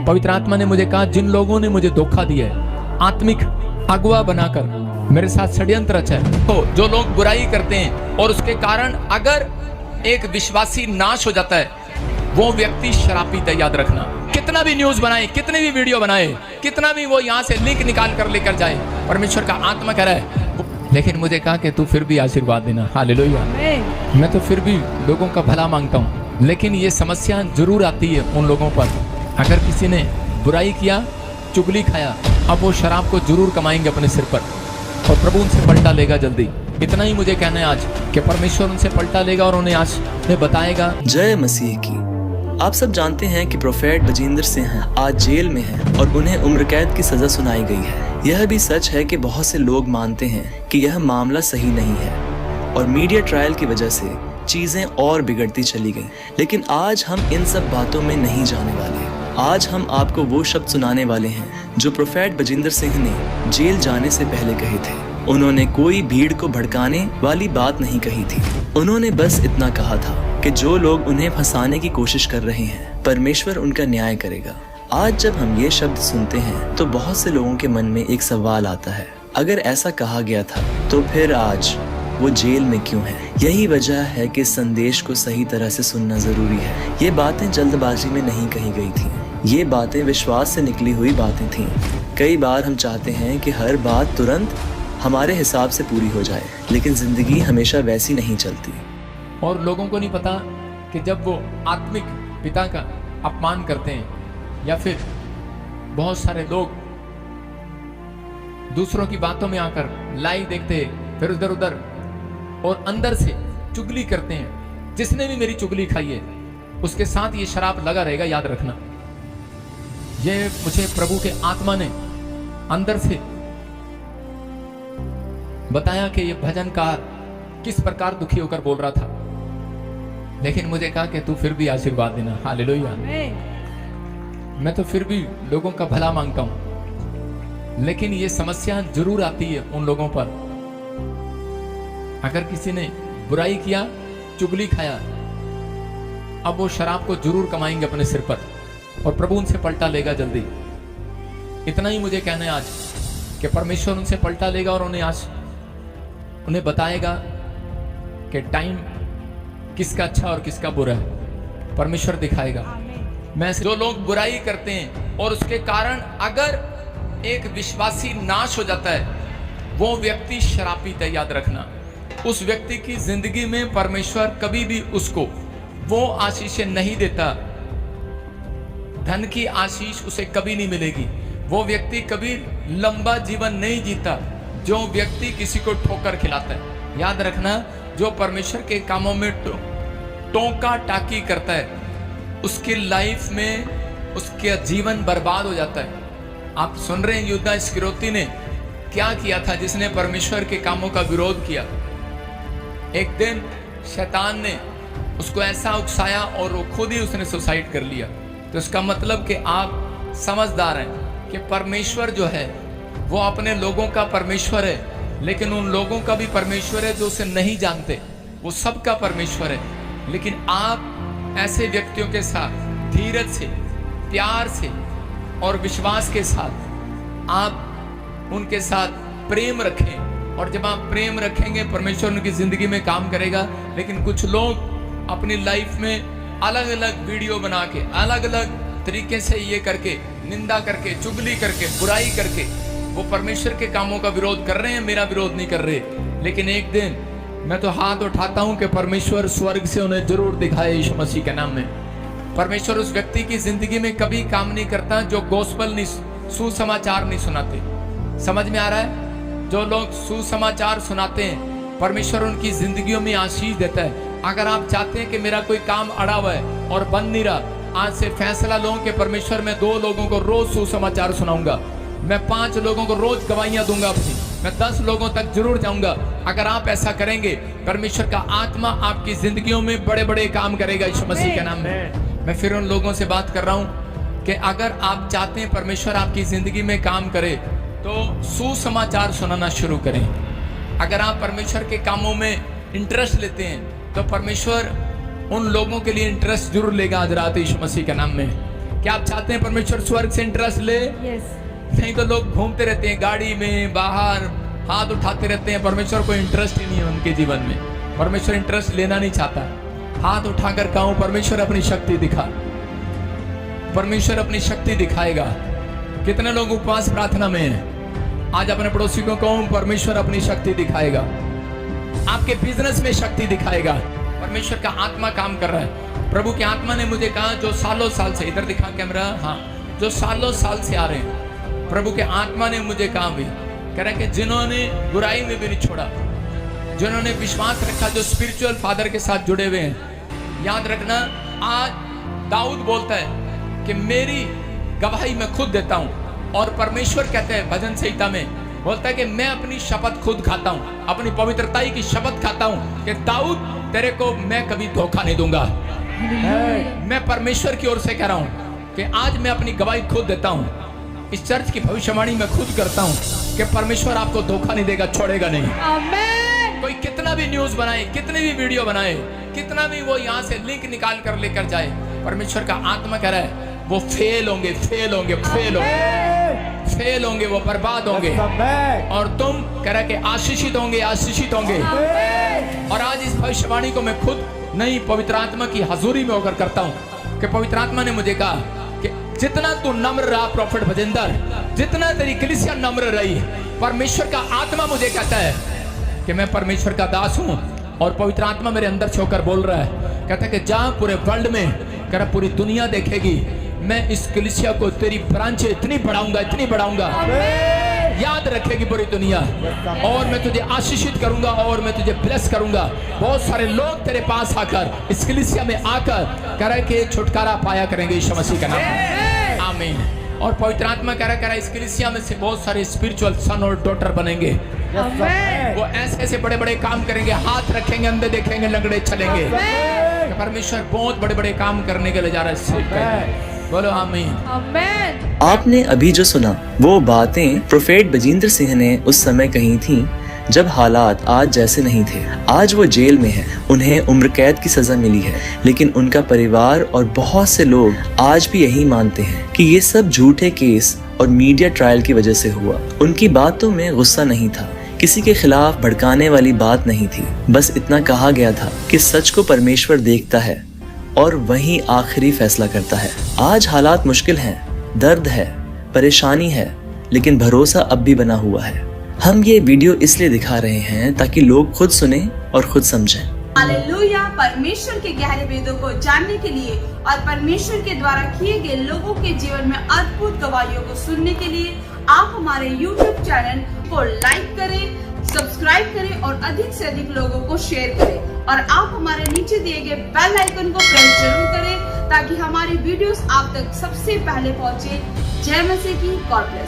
पवित्र आत्मा ने मुझे कहा, जिन लोगों ने मुझे धोखा दिया है, आत्मिक अगुआ बनाकर मेरे साथ षड्यंत्र रचा है, तो जो लोग बुराई करते हैं और उसके कारण अगर एक विश्वासी नाश हो जाता है, वो व्यक्ति शरापित है। याद रखना, कितना भी न्यूज बनाए, कितनी भी वीडियो बनाए, कितना भी वो यहाँ से लिंक निकाल कर लेकर जाए, परमेश्वर का आत्मा कह रहा है, लेकिन मुझे कहा कि तू फिर भी आशीर्वाद देना। हालेलुया। मैं तो फिर भी लोगों का भला मांगता हूँ, लेकिन ये समस्या जरूर आती है उन लोगों पर, अगर किसी ने बुराई किया, चुगली खाया, अब वो शराब को जरूर कमाएंगे अपने सिर पर, और प्रभु उनसे पलटा लेगा जल्दी। इतना ही मुझे कहना है आज कि परमेश्वर उनसे पलटा लेगा और उन्हें आज बताएगा। जय मसीह की। आप सब जानते हैं कि प्रोफेट बजिंदर सिंह आज जेल में हैं और उन्हें उम्र कैद की सजा सुनाई गई है। यह भी सच है कि बहुत से लोग मानते हैं कि यह मामला सही नहीं है और मीडिया ट्रायल की वजह से चीजें और बिगड़ती चली गईं। लेकिन आज हम इन सब बातों में नहीं जाने वाले। आज हम आपको वो शब्द सुनाने वाले हैं जो प्रोफेट बजिंदर सिंह ने जेल जाने से पहले कहे थे। उन्होंने कोई भीड़ को भड़काने वाली बात नहीं कही थी। उन्होंने बस इतना कहा था कि जो लोग उन्हें फंसाने की कोशिश कर रहे हैं, परमेश्वर उनका न्याय करेगा। आज जब हम ये शब्द सुनते हैं तो बहुत से लोगों के मन में एक सवाल आता है, अगर ऐसा कहा गया था तो फिर आज वो जेल में क्यों है? यही वजह है कि संदेश को सही तरह से सुनना जरूरी है। ये बातें जल्दबाजी में नहीं कही गई थी, ये बातें विश्वास से निकली हुई बातें थीं। कई बार हम चाहते हैं कि हर बात तुरंत हमारे हिसाब से पूरी हो जाए, लेकिन जिंदगी हमेशा वैसी नहीं चलती। और लोगों को नहीं पता कि जब वो आत्मिक पिता का अपमान करते हैं, या फिर बहुत सारे लोग दूसरों की बातों में आकर लाइव देखते हैं, फिर उधर उधर और अंदर से चुगली करते हैं। जिसने भी मेरी चुगली खाई है उसके साथ ये शराब लगा रहेगा। याद रखना, ये मुझे प्रभु के आत्मा ने अंदर से बताया कि ये भजनकार किस प्रकार दुखी होकर बोल रहा था, लेकिन मुझे कहा कि तू फिर भी आशीर्वाद देना। हालेलुया। मैं तो फिर भी लोगों का भला मांगता हूं, लेकिन ये समस्या जरूर आती है उन लोगों पर, अगर किसी ने बुराई किया, चुगली खाया, अब वो शराब को जरूर कमाएंगे अपने सिर पर, और प्रभु उनसे पलटा लेगा जल्दी। इतना ही मुझे कहना है आज कि परमेश्वर उनसे पलटा लेगा और उन्हें बताएगा कि टाइम किसका अच्छा और किसका बुरा है। परमेश्वर दिखाएगा। मैं जो लोग बुराई करते हैं और उसके कारण अगर एक विश्वासी नाश हो जाता है, वो व्यक्ति शरापित है। याद रखना, उस व्यक्ति की जिंदगी में परमेश्वर कभी भी उसको वो आशीषें नहीं देता। धन की आशीष उसे कभी नहीं मिलेगी। वो व्यक्ति कभी लंबा जीवन नहीं जीता जो व्यक्ति किसी को ठोकर खिलाता है। याद रखना, जो परमेश्वर के कामों में टोका टाकी करता है, उसकी लाइफ में उसका जीवन बर्बाद हो जाता है। आप सुन रहे हैं युद्धा इस्करियोती ने क्या किया था, जिसने परमेश्वर के कामों का विरोध किया। एक दिन शैतान ने उसको ऐसा उकसाया और वो खुद ही उसने सुसाइड कर लिया। तो इसका मतलब कि आप समझदार हैं कि परमेश्वर जो है वो अपने लोगों का परमेश्वर है, लेकिन उन लोगों का भी परमेश्वर है जो उसे नहीं जानते। वो सबका परमेश्वर है, लेकिन आप ऐसे व्यक्तियों के साथ धीरज से, प्यार से और विश्वास के साथ आप उनके साथ प्रेम रखें, और जब आप प्रेम रखेंगे परमेश्वर उनकी जिंदगी में काम करेगा। लेकिन कुछ लोग अपनी लाइफ में अलग अलग वीडियो बना के, अलग अलग तरीके से ये करके, निंदा करके, चुगली करके, बुराई करके वो परमेश्वर के कामों का विरोध कर रहे हैं, मेरा विरोध नहीं कर रहे। लेकिन एक दिन मैं तो हाथ उठाता हूं कि परमेश्वर स्वर्ग से उन्हें जरूर दिखाए यीशु मसीह के नाम में। परमेश्वर उस व्यक्ति की जिंदगी में कभी काम नहीं करता जो गॉस्पेल नहीं, सुसमाचार नहीं सुनाते। समझ में आ रहा है? जो लोग सुसमाचार सुनाते हैं, परमेश्वर उनकी जिंदगियों में आशीष देता है। अगर आप चाहते हैं कि मेरा कोई काम अड़ा हुआ है और बन नहीं रहा, आज से फैसला लो कि परमेश्वर मैं 2 लोगों को रोज सुसमाचार सुनाऊंगा, मैं 5 लोगों को रोज गवाहियां दूंगा अपनी, मैं 10 लोगों तक जरूर जाऊंगा। अगर आप ऐसा करेंगे, परमेश्वर का आत्मा आपकी जिंदगियों में बड़े बड़े काम करेगा यीशु मसीह के नाम में। मैं फिर उन लोगों से बात कर रहा हूं कि अगर आप चाहते हैं परमेश्वर आपकी जिंदगी में काम करे, तो सुसमाचार सुनाना शुरू करें। अगर आप परमेश्वर के कामों में इंटरेस्ट लेते हैं, तो परमेश्वर उन लोगों के लिए इंटरेस्ट जरूर लेगा आज रात यीशु मसीह के नाम में। क्या आप चाहते हैं परमेश्वर स्वर्ग से इंटरेस्ट ले? यस। नहीं तो लोग घूमते रहते हैं गाड़ी में, बाहर हाथ उठाते रहते हैं, परमेश्वर को इंटरेस्ट ही नहीं है उनके जीवन में। परमेश्वर इंटरेस्ट लेना नहीं चाहता। हाथ उठाकर कहूं, परमेश्वर अपनी शक्ति दिखा, परमेश्वर अपनी शक्ति दिखाएगा। कितने लोग उपवास प्रार्थना में हैं? आज अपने पड़ोसी को कहूं, परमेश्वर अपनी शक्ति दिखाएगा, आपके बिजनेस में शक्ति दिखाएगा। परमेश्वर का आत्मा काम कर रहा है। प्रभु की आत्मा ने मुझे कहा, जो सालों साल से, इधर दिखा कैमरा, हाँ, जो सालों साल से आ रहे हैं, प्रभु के आत्मा ने मुझे कहा भी, कह रहा है कि जिन्होंने बुराई में भी नहीं छोड़ा, जिन्होंने विश्वास रखा, जो स्पिरिचुअल फादर के साथ जुड़े हुए हैं, याद रखना, आज दाऊद बोलता है कि मेरी गवाही मैं खुद देता हूं। और परमेश्वर कहते हैं भजन संहिता में, बोलता है कि मैं अपनी शपथ खुद खाता हूं, अपनी पवित्रताई की शपथ खाता हूं कि दाऊद तेरे को मैं कभी धोखा नहीं दूंगा। मैं परमेश्वर की ओर से कह रहा हूं कि आज मैं अपनी गवाही खुद देता हूं। इस चर्च की भविष्यवाणी मैं खुद करता हूं कि परमेश्वर आपको धोखा नहीं देगा, छोड़ेगा नहीं। आमेन। कोई कितना भी न्यूज बनाए, कितनी भी वीडियो बनाए, कितना भी वो यहाँ से लिंक निकाल कर लेकर जाए, परमेश्वर का आत्मा कह रहा है वो फेल होंगे, फेल होंगे, फेल होंगे, फेल होंगे, वो बर्बाद होंगे। और तुम कह रहा है कि आशीषित होंगे, आशीषित होंगे। और आज इस भविष्यवाणी को मैं खुद नहीं, पवित्र आत्मा की हजूरी में होकर करता हूँ कि पवित्र आत्मा ने मुझे कहा कि जितना तू नम्र रहा प्रोफेट भजिंदर, जितना तेरी कलीसिया नम्र रही, परमेश्वर का आत्मा मुझे कहता है कि मैं परमेश्वर का दास हूं। और पवित्र आत्मा मेरे अंदर से होकर बोल रहा है, कहता है कि जहां पूरे वर्ल्ड में, कह रहा पूरी दुनिया देखेगी, मैं इस कलीसिया को, तेरी ब्रांचें इतनी बढ़ाऊंगा, इतनी बढ़ाऊंगा, याद रखेगी पूरी दुनिया। और मैं तुझे आशीषित करूंगा और मैं तुझे ब्लेस करूंगा। बहुत सारे लोग तेरे पास आकर, इस कलीसिया में आकर कह रहे कि छुटकारा पाया करेंगे यीशु मसीह का नाम। आमीन। और पवित्र आत्मा कह रहा है इस कलीसिया में से बहुत सारे स्पिरिचुअल सन और डॉटर बनेंगे। वो ऐसे ऐसे बड़े बड़े काम करेंगे, हाथ रखेंगे, अंधे देखेंगे, लंगड़े चलेंगे। परमेश्वर बहुत बड़े बड़े काम करने के लिए जा रहा है। बोलो आमीन। आमेन। आपने अभी जो सुना वो बातें प्रोफेट बजिंदर सिंह ने उस समय कही थी जब हालात आज जैसे नहीं थे। आज वो जेल में है, उन्हें उम्र कैद की सजा मिली है, लेकिन उनका परिवार और बहुत से लोग आज भी यही मानते हैं कि ये सब झूठे केस और मीडिया ट्रायल की वजह से हुआ। उनकी बातों में गुस्सा नहीं था, किसी के खिलाफ भड़काने वाली बात नहीं थी, बस इतना कहा गया था कि सच को परमेश्वर देखता है और वही आखिरी फैसला करता है। आज हालात मुश्किल हैं, दर्द है, परेशानी है, लेकिन भरोसा अब भी बना हुआ है। हम ये वीडियो इसलिए दिखा रहे हैं ताकि लोग खुद सुने और खुद समझें। हालेलुया। परमेश्वर के गहरे वेदों को जानने के लिए और परमेश्वर के द्वारा किए गए लोगों के जीवन में अद्भुत गवाहियों को सुनने के लिए आप हमारे YouTube चैनल को लाइक करें, सब्सक्राइब करें और अधिक से अधिक लोगों को शेयर करें। और आप हमारे नीचे दिए गए बेल आइकन को प्रेस जरूर करें ताकि हमारी वीडियोस आप तक सबसे पहले पहुंचे। जय मसीह की। God bless.